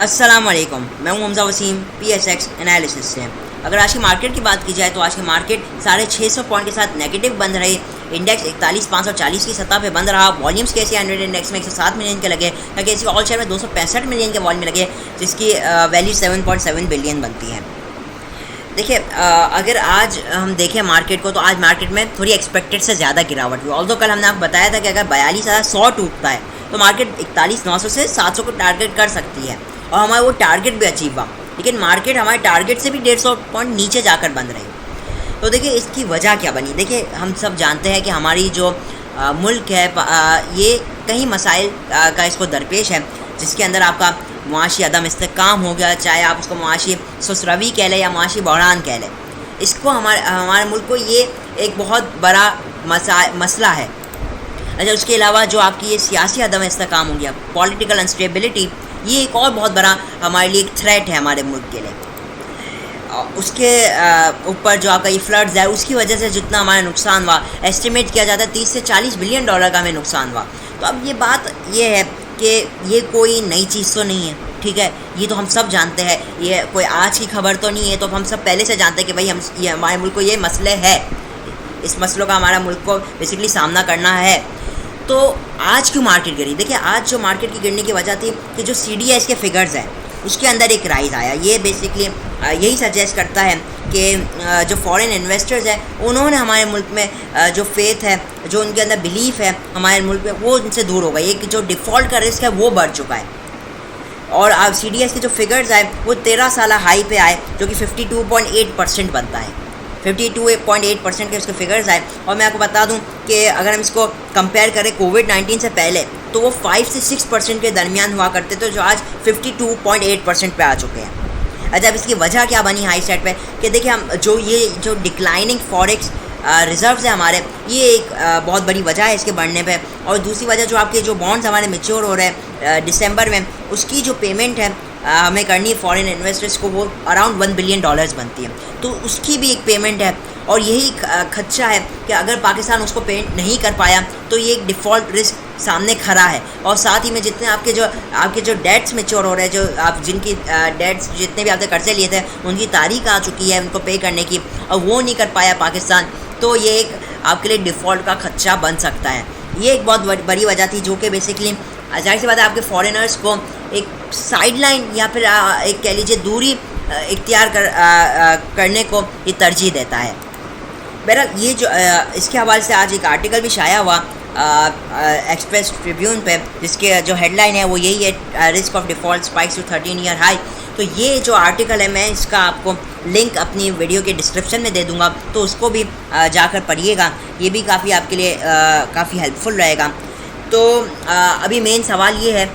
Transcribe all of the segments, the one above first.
अस्सलाम वालेकुम, मैं हूं हमजा वसीम PSX एनालिसिस से। अगर आज की मार्केट की बात की जाए तो आज की मार्केट 650 पॉइंट के साथ नेगेटिव बंद रहे। इंडेक्स 41,540 की सतह पे बंद रहा। वॉल्यूम्स कैसे 100 इंडेक्स में 107 मिलियन के लगे, ताकि ऐसी ऑल शेयर में 265 मिलियन के वॉल्यूम लगे, जिसकी वैल्यू 7.7 बिलियन बनती है। देखिए, अगर आज हम देखें मार्केट को तो आज मार्केट में थोड़ी एक्सपेक्टेड से ज़्यादा गिरावट हुई। ऑल्दो कल हमने आपको बताया था कि अगर 42,100 टूटता है तो मार्केट 41,900 से 700 को टारगेट कर सकती है, और हमारा वो टारगेट भी अचीव हुआ। लेकिन मार्केट हमारे टारगेट से भी 150 पॉइंट नीचे जाकर बंद रही। तो देखिए, इसकी वजह क्या बनी। देखिए, हम सब जानते हैं कि हमारी जो मुल्क है ये कई मसाइल का इसको दरपेश है, जिसके अंदर आपका मुआशी अदम इस्तेहकाम हो गया, चाहे आप उसको मुआशी सुसरवी कह लें या मुआशी बहरान कह लें। इसको हमारे मुल्क को ये एक बहुत बड़ा मसला है। अच्छा, उसके अलावा जो आपकी ये सियासी अदम इस्तेहकाम हो गया, पॉलिटिकल अनस्टेबिलिटी, ये एक और बहुत बड़ा हमारे लिए एक थ्रेट है हमारे मुल्क के लिए। उसके ऊपर जो आपका ये फ्लड्स है, उसकी वजह से जितना हमारा नुकसान हुआ, एस्टिमेट किया जाता है 30 से 40 बिलियन डॉलर का हमें नुकसान हुआ। तो अब ये बात ये है कि ये कोई नई चीज़ तो नहीं है, ठीक है, ये तो हम सब जानते हैं, ये कोई आज की खबर तो नहीं है। तो हम सब पहले से जानते हैं कि भाई ये हमारे मुल्क को ये मसले है, इस मसलों का हमारा मुल्क को बेसिकली सामना करना है। तो आज क्यों मार्केट गिरी। देखिए, आज जो मार्केट की गिरने की वजह थी कि जो CDS के फिगर्स हैं उसके अंदर एक राइज आया। ये बेसिकली यही सजेस्ट करता है कि जो फॉरेन इन्वेस्टर्स हैं उन्होंने हमारे मुल्क में जो फेथ है, जो उनके अंदर बिलीफ है हमारे मुल्क में, वो उनसे दूर हो गई। एक जो डिफ़ॉल्ट का रिस्क है वो बढ़ चुका है। और अब CDS के जो फिगर्स आए वो 13 साल हाई पे आए, जो कि 52.8% बनता है। 52.8% के उसके फिगर्स आए। और मैं आपको बता दूं कि अगर हम इसको कंपेयर करें कोविड-19 से पहले, तो वो 5 से 6% के दरमियान हुआ करते थे, जो आज 52.8% पे आ चुके हैं। अच्छा, अब इसकी वजह क्या बनी हाई साइड पे कि देखिए, हम जो डिक्लाइनिंग फॉरेक्स रिजर्व्स है हमारे, ये एक बहुत बड़ी वजह है इसके बढ़ने पे। और दूसरी वजह जो आपके जो बॉन्ड्स हमारे मैच्योर हो रहे हैं दिसंबर में, उसकी जो पेमेंट है हमें करनी है फॉरेन इन्वेस्टर्स को, वो अराउंड $1 बिलियन बनती है। तो उसकी भी एक पेमेंट है, और यही खदशा है कि अगर पाकिस्तान उसको पे नहीं कर पाया तो ये एक डिफ़ॉल्ट रिस्क सामने खड़ा है। और साथ ही में जितने आपके जो डेट्स मैच्योर हो रहे हैं, जो आप जिनकी डेट्स जितने भी आपने कर्जे लिए थे उनकी तारीख आ चुकी है उनको पे करने की, और वो नहीं कर पाया पाकिस्तान, तो ये एक आपके लिए डिफ़ॉल्ट का खदशा बन सकता है। ये एक बहुत बड़ी वजह थी, जो कि बेसिकली जाहिर सी बात है आपके फॉरेनर्स को एक साइडलाइन या फिर एक कह लीजिए दूरी इख्तियार करने को ये तरजीह देता है। बहरहाल, ये जो इसके हवाले से आज एक आर्टिकल भी शाया हुआ एक्सप्रेस ट्रिब्यून पे, जिसके जो हेडलाइन है वो यही है, risk of default spikes to 13 year high. तो ये जो आर्टिकल है, मैं इसका आपको लिंक अपनी वीडियो के डिस्क्रिप्शन में दे दूंगा, तो उसको भी जाकर पढ़िएगा। ये भी काफ़ी आपके लिए काफ़ी हेल्पफुल रहेगा। तो अभी मेन सवाल ये है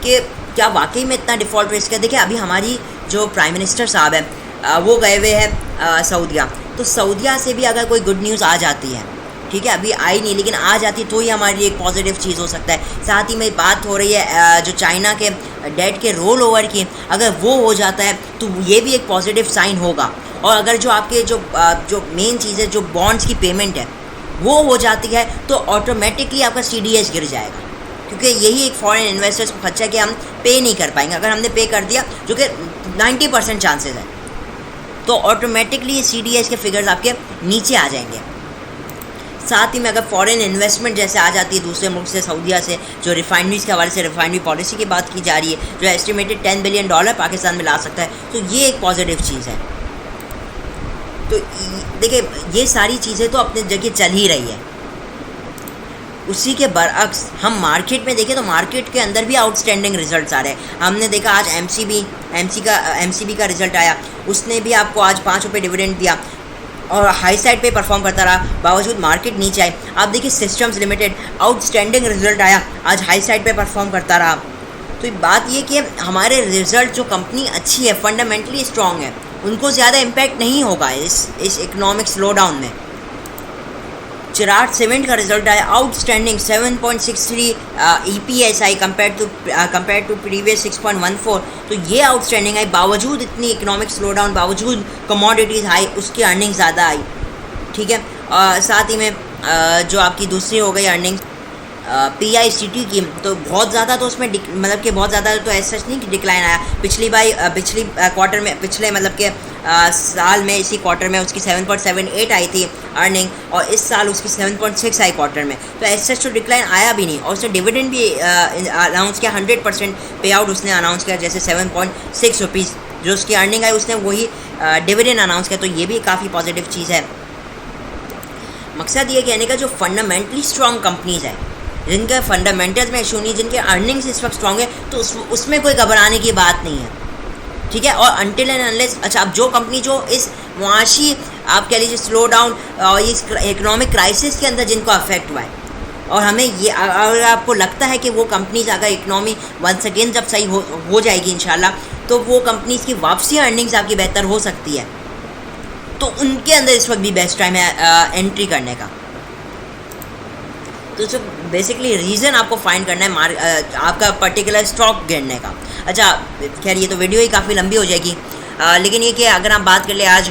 कि क्या वाकई में इतना डिफ़ॉल्ट रिस्क है। देखिए, अभी हमारी जो प्राइम मिनिस्टर साहब हैं वो गए हुए हैं सऊदिया। तो सऊदिया से भी अगर कोई गुड न्यूज़ आ जाती है, ठीक है, अभी आई नहीं लेकिन आ जाती तो ही हमारे लिए एक पॉजिटिव चीज़ हो सकता है। साथ ही में बात हो रही है जो चाइना के डेट के रोल ओवर की, अगर वो हो जाता है तो ये भी एक पॉजिटिव साइन होगा। और अगर जो आपके जो मेन चीज़ है, जो बॉन्ड्स की पेमेंट है, वो हो जाती है तो ऑटोमेटिकली आपका CDS गिर जाएगा, क्योंकि यही एक फॉरेन इन्वेस्टर्स को खदशा कि हम पे नहीं कर पाएंगे। अगर हमने पे कर दिया, जो कि 90% चांसेस है, तो ऑटोमेटिकली CDS के फिगर्स आपके नीचे आ जाएंगे। साथ ही में अगर फॉरेन इन्वेस्टमेंट जैसे आ जाती है दूसरे मुल्क से, सऊदिया से, जो रिफाइनरीज़ के हवाले से रिफाइनरी पॉलिसी की बात की जा रही है, जो एस्टिमेटेड $10 बिलियन पाकिस्तान में ला सकता है, तो ये एक पॉजिटिव चीज़ है। तो देखिए, ये सारी चीज़ें तो अपनी जगह चल ही रही है। उसी के बरअक्स हम मार्केट में देखें तो मार्केट के अंदर भी आउटस्टैंडिंग रिजल्ट्स आ रहे हैं। हमने देखा आज MCB का रिजल्ट आया, उसने भी आपको आज ₹5 डिविडेंड दिया और हाई साइड पे परफॉर्म करता रहा, बावजूद मार्केट नीचे आए। आप देखिए, सिस्टम्स लिमिटेड आउटस्टैंडिंग रिजल्ट आया, आज हाई साइड पे परफॉर्म करता रहा। तो बात ये कि हमारे रिजल्ट, जो कंपनी अच्छी है, फंडामेंटली स्ट्रॉन्ग है, उनको ज़्यादा इम्पैक्ट नहीं होगा इस इकोनॉमिक स्लो डाउन में। चिराग सीमेंट का रिजल्ट आया आउटस्टैंडिंग, 7.63 EPS आई कंपेयर टू प्रीवियस 6.14। तो ये आउटस्टैंडिंग आई, बावजूद इतनी इकोनॉमिक स्लो डाउन, बावजूद कमोडिटीज़ हाई, उसकी अर्निंग ज़्यादा आई, ठीक है। साथ ही में जो आपकी दूसरी हो गई अर्निंग PICT की, तो बहुत ज़्यादा तो उसमें मतलब कि बहुत ज़्यादा तो ऐसा नहीं कि डिक्लाइन आया। पिछली क्वार्टर में, पिछले मतलब के साल में, इसी क्वार्टर में उसकी 7.78 आई थी अर्निंग, और इस साल उसकी 7.6 आई क्वार्टर में। तो ऐसा तो डिक्लाइन आया भी नहीं, और उसने डिविडेंड भी अनाउंस किया, 100% पे आउट उसने अनाउंस किया, जैसे 7.6 रुपीज़ जो उसकी अर्निंग आई उसने वही डिविडेंड अनाउंस किया। तो ये भी काफ़ी पॉजिटिव चीज़ है। मकसद ये कहने का, जो फंडामेंटली स्ट्रॉन्ग कंपनीज़ है, जिनके फंडामेंटल्स में इशू नहीं, जिनके अर्निंग्स इस वक्त स्ट्रॉन्ग है, तो उसमें कोई घबराने की बात नहीं है, ठीक है। और अनटिल एंड अनलेस, अच्छा, अब जो कंपनी जो इस मुआशी आप कह लीजिए स्लो डाउन और इस इकोनॉमिक क्राइसिस के अंदर जिनको अफेक्ट हुआ है, और हमें ये, अगर आपको लगता है कि वो कंपनीज अगर इकनॉमी वंस अगेन जब सही हो जाएगी इंशाल्लाह, तो वो कंपनीज की वापसी अर्निंग्स आपकी बेहतर हो सकती है, तो उनके अंदर इस वक्त भी बेस्ट टाइम है एंट्री करने का। तो बेसिकली रीज़न आपको फाइंड करना है आपका पर्टिकुलर स्टॉक गिरने का। अच्छा, खैर ये तो वीडियो ही काफ़ी लंबी हो जाएगी, लेकिन ये कि अगर हम बात कर ले आज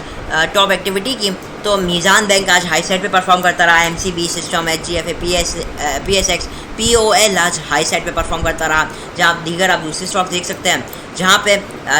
टॉप एक्टिविटी की, तो मीज़ान बैंक आज हाई साइड पे परफॉर्म करता रहा, MCB system, HGFA, PSX, POL आज हाई साइड पे परफॉर्म करता रहा, जहाँ दीगर आप दूसरे स्टॉक देख सकते हैं जहाँ पे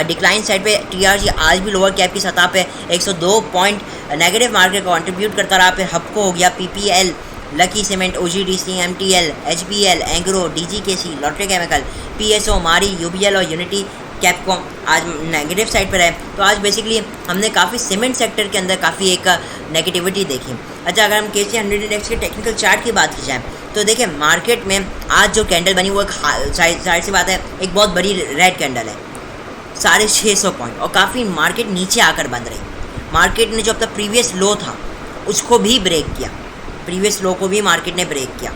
डिक्लाइन साइड पे TRG आज भी लोअर कैप की सतह पे 102 पॉइंट नेगेटिव मार्केट कंट्रीब्यूट करता रहा। फिर हपको हो गया, PPL, lucky cement, OGDC, MTL, HBL, Engro, DGKC, lottery chemical, PSO, मारी, UBL और यूनिटी कैपकॉम आज नेगेटिव साइड पर है। तो आज बेसिकली हमने काफ़ी सीमेंट सेक्टर के अंदर काफ़ी एक नेगेटिविटी देखी। अच्छा, अगर हम KC 100 इंडेक्स के टेक्निकल चार्ट की बात की जाए, तो देखिए मार्केट में आज जो कैंडल बनी वो एक जाहिर सी बात है एक बहुत बड़ी रेड कैंडल है, 650 पॉइंट, और काफ़ी मार्केट नीचे आकर बंद रही। मार्केट ने जो अपना प्रीवियस लो था उसको भी ब्रेक किया, प्रीवियस लो को भी मार्केट ने ब्रेक किया।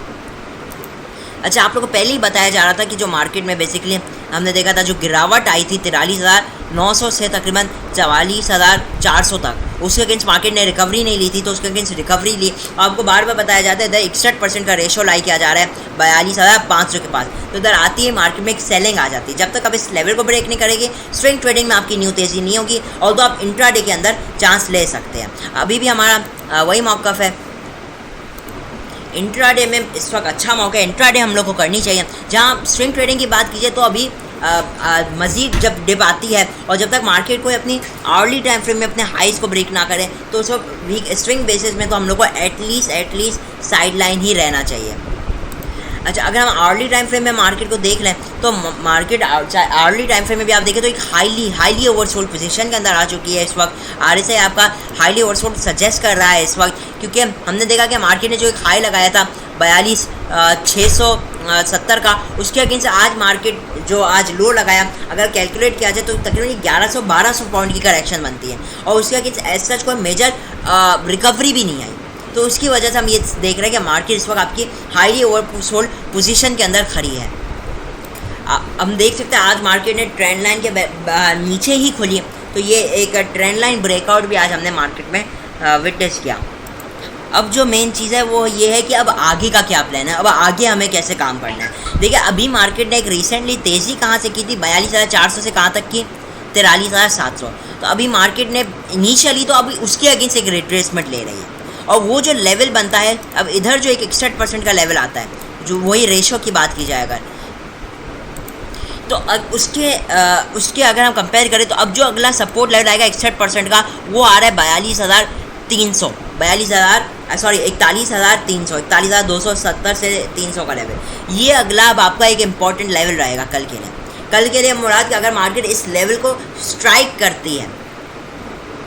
अच्छा, आप लोगों को पहले ही बताया जा रहा था कि जो मार्केट में बेसिकली हमने देखा था जो गिरावट आई थी 43,900 से तकरीबन 44,400 तक, उसके अगेंस्ट मार्केट ने रिकवरी नहीं ली थी, तो उसके अगेंस्ट रिकवरी ली। और आपको बार बार बताया जाता है इधर 61% का रेशो लाई किया जा रहा है 42,500 के पास, तो इधर आती है मार्केट में एक सेलिंग आ जाती है। जब तक अब इस लेवल को ब्रेक नहीं करेगी, स्विंग ट्रेडिंग में आपकी न्यू तेज़ी नहीं होगी, और तो आप इंट्राडे के अंदर चांस ले सकते हैं। अभी भी हमारा वही मौक़िफ़ है, इंट्राडे में इस वक्त अच्छा मौका है, इंट्राडे हम लोग को करनी चाहिए। जहाँ स्विंग ट्रेडिंग की बात कीजिए तो अभी मज़ीद जब डिप आती है और जब तक मार्केट को अपनी आवर्ली टाइम फ्रेम में अपने हाइस को ब्रेक ना करे, तो उस वक्त वीक स्विंग बेसिस में तो हम लोग को एटलीस्ट साइड लाइन ही रहना चाहिए। अच्छा, अगर हम आवर्ली टाइम फ्रेम में मार्केट को देख लें, तो मार्केट आवर्ली टाइम फ्रेम में भी आप देखें तो एक हाईली ओवरसोल्ड पोजीशन के अंदर आ चुकी है इस वक्त। RSI आपका हाईली ओवरसोल्ड सजेस्ट कर रहा है इस वक्त, क्योंकि हमने देखा कि मार्केट ने जो एक हाई लगाया था 42,670 का, उसके अगेंस्ट आज मार्केट जो आज लो लगाया, अगर कैलकुलेट किया जाए तो तकरीबन 1100-1200 पॉइंट की करेक्शन बनती है, और उसके अगेंस्ट एज सच कोई मेजर रिकवरी भी नहीं आई। तो उसकी वजह से हम ये देख रहे हैं कि मार्केट इस वक्त आपकी हाईली ओवरसोल्ड पोजीशन के अंदर खड़ी है। हम देख सकते हैं आज मार्केट ने ट्रेंड लाइन के नीचे ही खुली, तो ये एक ट्रेंड लाइन ब्रेकआउट भी आज हमने मार्केट में विटनेस किया। अब जो मेन चीज़ है वो ये है कि अब आगे का क्या प्लान है, अब आगे हमें कैसे काम करना है। देखिए, अभी मार्केट ने एक रिसेंटली तेज़ी कहाँ से की थी, 42,400 से कहाँ तक की, 43,700। तो अभी मार्केट ने इनिशियली तो अभी उसके अगेंस्ट एक रिट्रेसमेंट ले रही है, और वो जो लेवल बनता है अब इधर जो एक 61% का लेवल आता है, जो वही रेशो की बात की जाए अगर, तो अब उसके अगर हम कंपेयर करें तो अब जो अगला सपोर्ट लेवल आएगा 61% का, वो आ रहा है 42,300, 41,270 से 300 का लेवल। ये अगला अब आपका एक इम्पॉर्टेंट लेवल रहेगा कल के लिए मुराद कि अगर मार्केट इस लेवल को स्ट्राइक करती है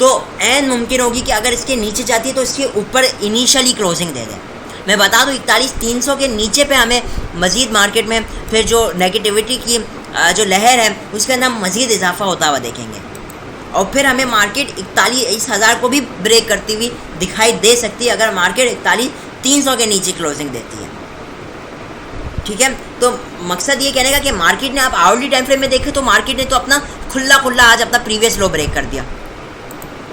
तो ऐन मुमकिन होगी कि अगर इसके नीचे जाती है तो इसके ऊपर इनिशियली क्लोजिंग दे दें। मैं बता दूं 41,300 के नीचे पे हमें मज़ीद मार्केट में फिर जो नेगेटिविटी की जो लहर है उसके अंदर मज़ीद इजाफा होता हुआ देखेंगे, और फिर हमें मार्केट 41,000 को भी ब्रेक करती हुई दिखाई दे सकती है अगर मार्केट 41,300 के नीचे क्लोजिंग देती है। ठीक है, तो मकसद ये कहने का कि मार्केट ने आप आवर्ली टाइम फ्रेम में देखें तो मार्केट ने तो अपना खुला आज अपना प्रीवियस लो ब्रेक कर दिया।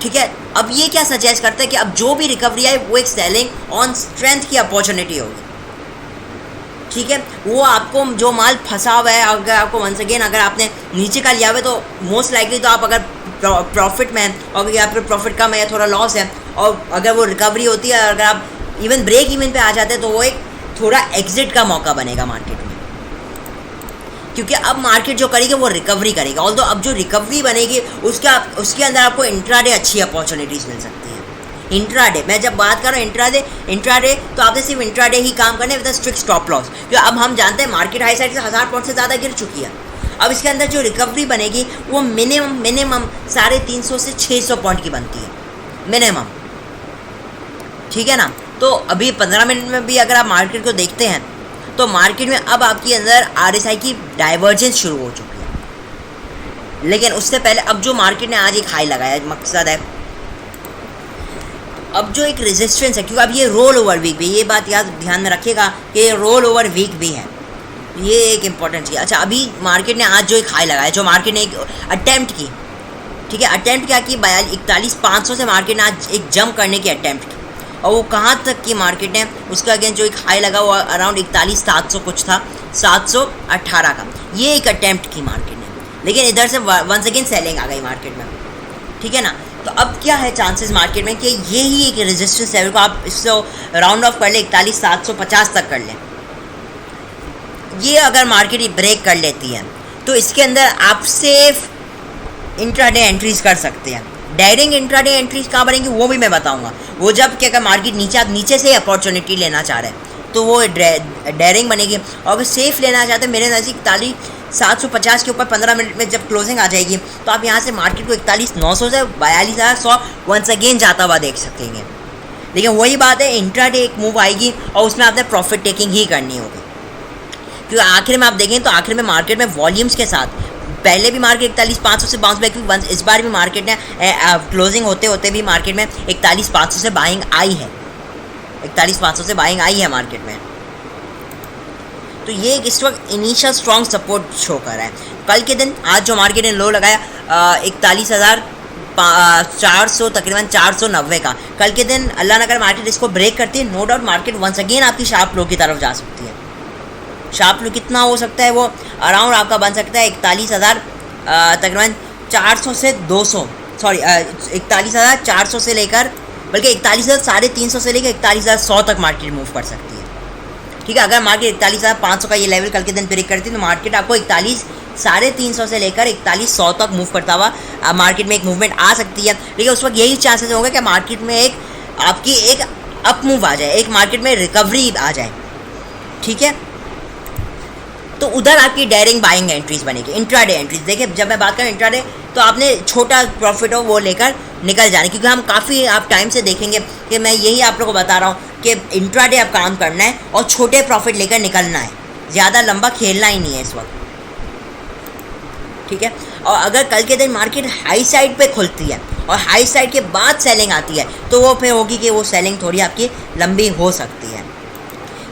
ठीक है, अब ये क्या सजेस्ट करता है कि अब जो भी रिकवरी आए वो एक सेलिंग ऑन स्ट्रेंथ की अपॉर्चुनिटी होगी। ठीक है, वो आपको जो माल फंसा हुआ है, अगर आपको वंस अगेन अगर आपने नीचे का लिया हुआ है तो मोस्ट लाइकली तो आप अगर प्रॉफिट में हैं, और या फिर प्रॉफिट कम है या थोड़ा लॉस है, और अगर वो रिकवरी होती है, अगर आप इवन ब्रेक इवन पे आ जाते हैं तो वो एक थोड़ा एग्जिट का मौका बनेगा मार्केट में, क्योंकि अब मार्केट जो करेगी वो रिकवरी करेगा। ऑल्दो अब जो रिकवरी बनेगी उसके अंदर आपको इंट्राडे अच्छी अपॉर्चुनिटीज़ मिल सकती है। इंट्राडे, मैं जब बात कर रहा हूँ इंट्राडे तो आपने सिर्फ इंट्राडे ही काम करना है विद स्ट्रिक्ट स्टॉप लॉस, क्योंकि अब हम जानते हैं मार्केट हाई साइड से 1000 पॉइंट से ज़्यादा गिर चुकी है। अब इसके अंदर जो रिकवरी बनेगी वो मिनिमम 350 से 600 पॉइंट की बनती है मिनिमम, ठीक है ना। तो अभी 15 मिनट में भी अगर आप मार्केट को देखते हैं तो मार्केट में अब आपके अंदर RSI की डाइवर्जेंस शुरू हो चुकी है। लेकिन उससे पहले अब जो मार्केट ने आज एक हाई लगाया, मकसद है अब जो एक रेजिस्टेंस है, क्योंकि अब ये रोल ओवर वीक भी, ये बात ध्यान में रखिएगा कि ये रोल ओवर वीक भी है, ये एक इम्पॉर्टेंट चीज़। अच्छा, अभी मार्केट ने आज जो एक हाई लगाया, जो मार्केट ने एक अटैम्प्ट की, ठीक है, अटैम्प्ट क्या की, 41,500 से मार्केट ने आज एक जंप करने की अटैम्प्ट की, और वो कहाँ तक की मार्केट ने, उसका अगेंस्ट जो एक हाई लगा वो अराउंड 41,700 कुछ था, 718 का, ये एक अटैम्प्ट की मार्केट ने। लेकिन इधर से वंस अगेन सेलिंग आ गई मार्केट में, ठीक है ना। तो अब क्या है चांसेस मार्केट में कि ये ही एक रेजिस्टेंस लेवल को आप इससे राउंड ऑफ कर ले 41,750 तक कर लें। ये अगर मार्केट ब्रेक कर लेती है तो इसके अंदर आप सेफ इंट्राडे एंट्रीज कर सकते हैं। डायरिंग इंट्राडे एंट्रीज कहाँ बनेंगी वो भी मैं बताऊंगा। वो जब क्या, अगर मार्केट आप नीचे से अपॉर्चुनिटी लेना चाह रहे हैं तो वो डायरिंग बनेगी, और अगर सेफ लेना चाहते हैं मेरे नज़दीक 41,750 के ऊपर 15 मिनट में जब क्लोजिंग आ जाएगी तो आप यहाँ से मार्केट को 41,900 से 42,100 वंस अगेन जाता हुआ देख सकेंगे। लेकिन वही बात है, इंट्राडे एक मूव आएगी और उसमें आपने प्रॉफिट टेकिंग ही करनी होगी, क्योंकि आखिर में आप देखें तो आखिर में मार्केट में वॉल्यूम्स के साथ पहले भी मार्केट 41,500 से बाउंस बैक हुई, इस बार भी मार्केट ने क्लोजिंग होते होते भी मार्केट में 41,500 से बाइंग आई है, 41,500 से बाइंग आई है मार्केट में। तो ये इस वक्त इनिशियल स्ट्रॉन्ग सपोर्ट शो कर रहा है। कल के दिन आज जो मार्केट ने लो लगाया 41,400 तकरीबन 490 का, कल के दिन अल्लाह न करे मार्केट इसको ब्रेक करती है, no doubt market once again आपकी शार्प लो की तरफ जा सकती है। शार्प लो कितना हो सकता है, वो अराउंड आपका बन सकता है 41,000 तकरीबन 400 से 200, सॉरी 41,400 से लेकर, बल्कि 41,350 से लेकर 41,100 तक मार्केट मूव कर सकती है, ठीक है। अगर मार्केट 41,500 का ये लेवल कल के दिन ब्रेक करती है तो मार्केट आपको 41,350 से लेकर 41,100 तक मूव करता हुआ मार्केट में एक मूवमेंट आ सकती है। लेकिन उस वक्त यही चांसेस होंगे कि मार्केट में एक आपकी एक अप मूव आ जाए, एक मार्केट में रिकवरी आ जाए, ठीक है। तो उधर आपकी डायरिंग बाइंग एंट्रीज बनेगी, इंट्राडे एंट्रीज। देखिए जब मैं बात करूँ इंट्राडे तो आपने छोटा प्रॉफिट हो वो लेकर निकल जाने, क्योंकि हम काफ़ी आप टाइम से देखेंगे कि मैं यही आप लोगों को बता रहा हूँ कि इंट्राडे आप काम करना है और छोटे प्रॉफिट लेकर निकलना है, ज़्यादा लंबा खेलना ही नहीं है इस वक्त, ठीक है। और अगर कल के दिन मार्केट हाई साइड पे खुलती है और हाई साइड के बाद सेलिंग आती है तो वो फिर होगी कि वो सेलिंग थोड़ी आपकी लंबी हो सकती है।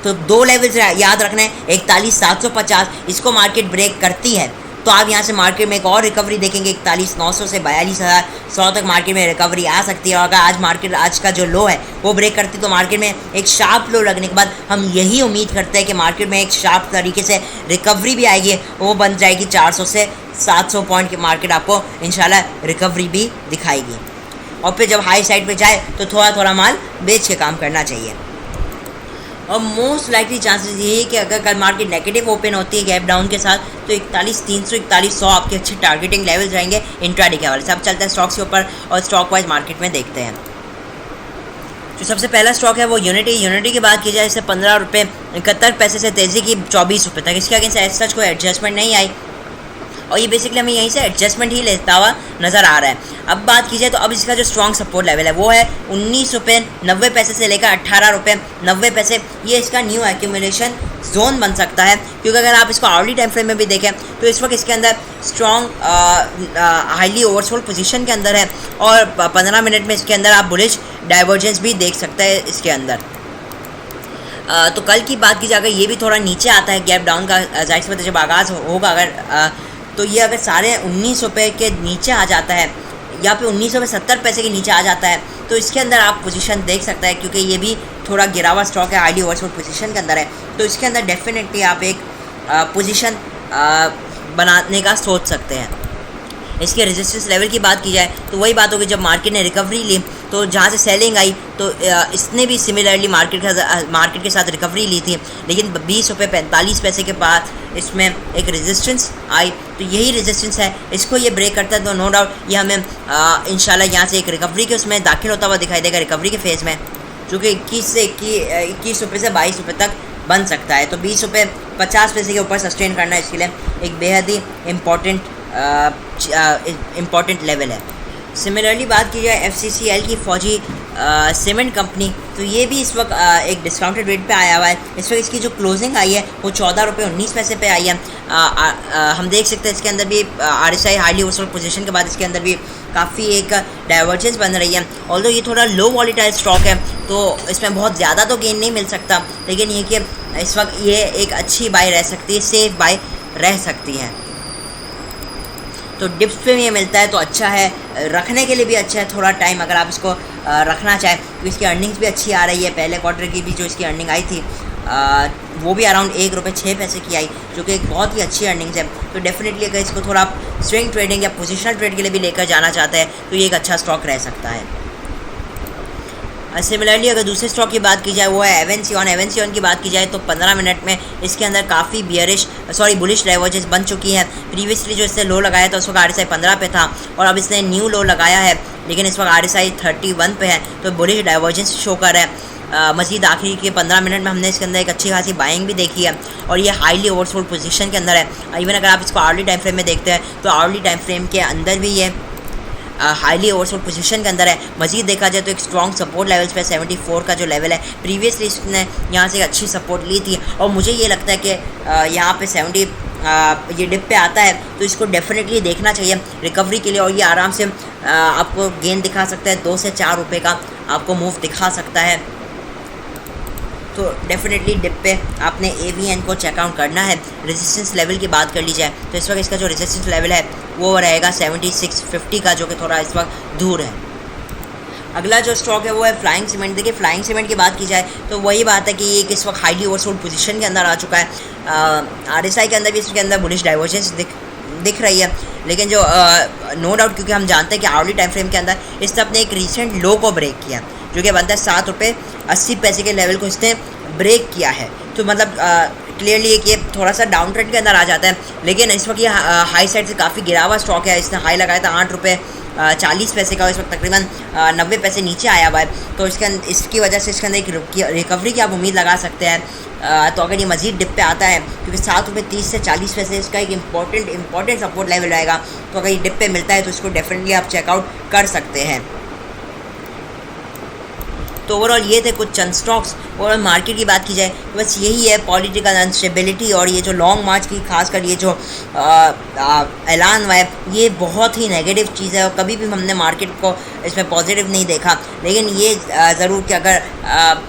तो दो लेवल्स याद रखना है, 41,750 इसको मार्केट ब्रेक करती है तो आप यहाँ से मार्केट में एक और रिकवरी देखेंगे, 41,900 से 42,100 तक मार्केट में रिकवरी आ सकती है। और अगर आज मार्केट आज का जो लो है वो ब्रेक करती तो मार्केट में एक शार्प लो लगने के बाद हम यही उम्मीद करते हैं कि मार्केट में एक शार्प तरीके से रिकवरी भी आएगी, वो बन जाएगी 400 से 700 पॉइंट की मार्केट आपको इंशाल्लाह रिकवरी भी दिखाएगी। और फिर जब हाई साइड पे जाए तो थोड़ा थोड़ा माल बेच के काम करना चाहिए। और मोस्ट लाइकली चांसेस ये है कि अगर कल मार्केट नेगेटिव ओपन होती है गैप डाउन के साथ तो 41,300 41,100 आपके अच्छे टारगेटिंग लेवल्स रहेंगे इंट्राडे के हवाले से। अब चलते हैं स्टॉक्स के ऊपर और स्टॉक वाइज मार्केट में देखते हैं। जो सबसे पहला स्टॉक है वो यूनिटी की बात की जाए, इससे 15 रुपये 71 पैसे से तेज़ी की 24 रुपये तक, इसके अगेंस्ट एज सच कोई एडजस्टमेंट नहीं आई और ये बेसिकली हमें यहीं से एडजस्टमेंट ही लेता हुआ नज़र आ रहा है। अब बात की जाए तो अब इसका जो स्ट्रॉन्ग सपोर्ट लेवल है वो है 19 रुपये 90 पैसे से लेकर 18 रुपये 90 पैसे, ये इसका न्यू एक्यूमुलेशन जोन बन सकता है। क्योंकि अगर आप इसको आवर्ली टाइम फ्रेम में भी देखें तो इस वक्त इसके अंदर स्ट्रॉन्ग हाईली ओवरसोल्ड पोजीशन के अंदर है और 15 मिनट में इसके अंदर आप बुलिश डाइवर्जेंस भी देख सकते हैं इसके अंदर। तो कल की बात की जाए ये भी थोड़ा नीचे आता है गैप डाउन का, जाहिर सी बात है जब आगाज़ होगा अगर तो ये अगर सारे 19 रुपये के नीचे आ जाता है या फिर 1970 पैसे के नीचे आ जाता है तो इसके अंदर आप पोजीशन देख सकते हैं, क्योंकि ये भी थोड़ा गिरा हुआ स्टॉक है, हाईली ओवरसोल्ड पोजीशन के अंदर है, तो इसके अंदर डेफिनेटली आप एक पोजीशन बनाने का सोच सकते हैं। इसके रेजिस्टेंस लेवल की बात की जाए तो वही बात होगी, जब मार्केट ने रिकवरी ली तो जहाँ से सेलिंग आई तो इसने भी सिमिलरली मार्केट के साथ रिकवरी ली थी, लेकिन 20 रुपये 45 पैसे के बाद इसमें एक रेजिस्टेंस आई, तो यही रेजिस्टेंस है, इसको ये ब्रेक करता है तो नो डाउट ये हमें इंशाल्लाह यहाँ से एक रिकवरी के उसमें दाखिल होता हुआ दिखाई देगा, रिकवरी के फेज़ में, जो कि 21 रुपये से 22 रुपये तक बन सकता है। तो 20 रुपये 50 पैसे के ऊपर सस्टेन करना इसके लिए एक बेहद ही इम्पॉर्टेंट लेवल है। सिमिलरली बात की जाए FCCL की फौजी सीमेंट कंपनी, तो ये भी इस वक्त एक डिस्काउंटेड रेट पे आया हुआ है। इस वक्त इसकी जो क्लोजिंग आई है वो 14 रुपये 19 पैसे पे आई है। हम देख सकते हैं इसके अंदर भी RSI हाईली ओवरसोल्ड पोजीशन के बाद इसके अंदर भी काफ़ी एक डाइवर्जेंस बन रही है। ऑल्दो ये थोड़ा लो वॉलीटाइल स्टॉक है तो इसमें बहुत ज़्यादा तो गेन नहीं मिल सकता, लेकिन ये कि इस वक्त ये एक अच्छी बाय रह सकती है, सेफ बाय रह सकती है। तो डिप्स पे ये मिलता है तो अच्छा है, रखने के लिए भी अच्छा है थोड़ा टाइम अगर आप इसको रखना चाहें, तो इसकी अर्निंग्स भी अच्छी आ रही है। पहले क्वार्टर की भी जो इसकी अर्निंग आई थी वो भी अराउंड 1 रुपये 6 पैसे की आई, जो कि एक बहुत ही अच्छी अर्निंग्स है। तो डेफिनेटली अगर इसको थोड़ा आप स्विंग ट्रेडिंग या पोजिशनल ट्रेड के लिए भी लेकर जाना चाहते हैं तो ये एक अच्छा स्टॉक रह सकता है। सिमिलरली अगर दूसरे स्टॉक की बात की जाए वो है एवेंसियन की बात की जाए तो 15 मिनट में इसके अंदर काफ़ी बुलिश डाइवर्जेंस बन चुकी है। प्रीवियसली जो इसने लो लगाया था उस वक्त RSI 15 पे था और अब इसने न्यू लो लगाया है, लेकिन इस वक्त RSI 31 पे है, तो बुलिश डाइवर्जेंस शो कर रहा है। मज़ीद आखिरी के 15 मिनट में हमने इसके अंदर एक अच्छी खासी बाइंग भी देखी है और ये हाईली ओवरसोल्ड पोजीशन के अंदर है। इवन अगर आप इसको आवर्ली टाइम फ्रेम में देखते हैं तो आवर्ली टाइम फ्रेम के अंदर भी ये हाईली ओवरसोल्ड पोजीशन के अंदर है। मज़ीद देखा जाए तो एक स्ट्रॉन्ग सपोर्ट लेवल्स पे 74 का जो लेवल है, प्रीवियसली इसने यहाँ से एक अच्छी सपोर्ट ली थी और मुझे ये लगता है कि यहाँ पे 70 ये डिप पे आता है तो इसको डेफिनेटली देखना चाहिए रिकवरी के लिए, और ये आराम से आपको गेन दिखा सकता है, 2 से 4 रुपये का आपको मूव दिखा सकता है। तो डेफिनेटली डिप पे आपने AVN को चेकआउट करना है। रेजिस्टेंस लेवल की बात कर ली जाए तो इस वक्त इसका जो रेजिस्टेंस लेवल है वो रहेगा 7650 का, जो कि थोड़ा इस वक्त दूर है। अगला जो स्टॉक है वो है फ्लाइंग सीमेंट। देखिए फ्लाइंग सीमेंट की बात की जाए तो वही बात है कि ये इस वक्त हाईली ओवरसोल्ड पोजीशन के अंदर आ चुका है। RSI के अंदर भी इसके अंदर बुलिश डाइवर्जेंस दिख रही है, लेकिन जो नो डाउट क्योंकि हम जानते हैं कि आवर्ली टाइम फ्रेम के अंदर इसने अपने एक रिसेंट लो को ब्रेक किया जो कि बनता है 7 रुपये 80 पैसे के लेवल को इसने ब्रेक किया है। तो मतलब क्लियरली एक ये थोड़ा सा डाउन ट्रेंड के अंदर आ जाता है, लेकिन इस वक्त ये हाई साइड से काफ़ी गिरा हुआ स्टॉक है। इसने हाई लगाया था 8 रुपये 40 पैसे का, इस वक्त तकरीबन 90 पैसे नीचे आया हुआ है। तो इसकी वजह से इसके अंदर एक रिकवरी की आप उम्मीद लगा सकते हैं। तो अगर ये मज़ीद डिप पे आता है क्योंकि 7 रुपये 30 से 40 पैसे इसका एक इम्पॉर्टेंट सपोर्ट लेवल रहेगा, तो अगर ये डिप पे मिलता है तो इसको डेफिनेटली आप चेकआउट कर सकते हैं। तो ओवरऑल ये थे कुछ चंद स्टॉक्स। ओवरऑल मार्केट की बात की जाए तो बस यही है, पॉलिटिकल अनस्टेबिलिटी और ये जो लॉन्ग मार्च की खासकर ये जो ऐलान हुआ है ये बहुत ही नेगेटिव चीज़ है और कभी भी हमने मार्केट को इसमें पॉजिटिव नहीं देखा। लेकिन ये ज़रूर कि अगर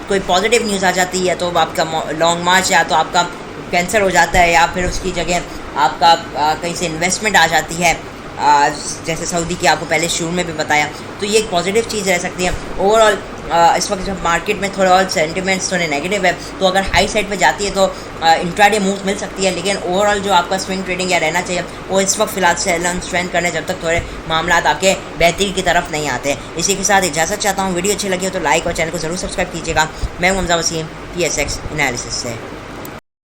कोई पॉजिटिव न्यूज़ आ जाती है तो आपका लॉन्ग मार्च या तो आपका कैंसिल हो जाता है या फिर उसकी जगह आपका कहीं से इन्वेस्टमेंट आ जाती है, जैसे सऊदी की आपको पहले शुरू में भी बताया। तो ये एक पॉजिटिव चीज़ रह सकती है। ओवरऑल इस वक्त जब मार्केट में थोड़ा और सेंटिमेंट्स थोड़े नेगेटिव है तो अगर हाई साइड पे जाती है तो इंट्राडे मूव मिल सकती है, लेकिन ओवरऑल जो आपका स्विंग ट्रेडिंग या रहना चाहिए वो इस वक्त फिलहाल सेल स्ट्रेंथ करने जब तक थोड़े मामला आके बेहतरी की तरफ नहीं आते। इसी के साथ इजाज़त चाहता हूँ। वीडियो अच्छी लगी हो तो लाइक और चैनल को ज़रूर सब्सक्राइब कीजिएगा। मैं हूं हमजा वसीम PSX एनालिसिस से।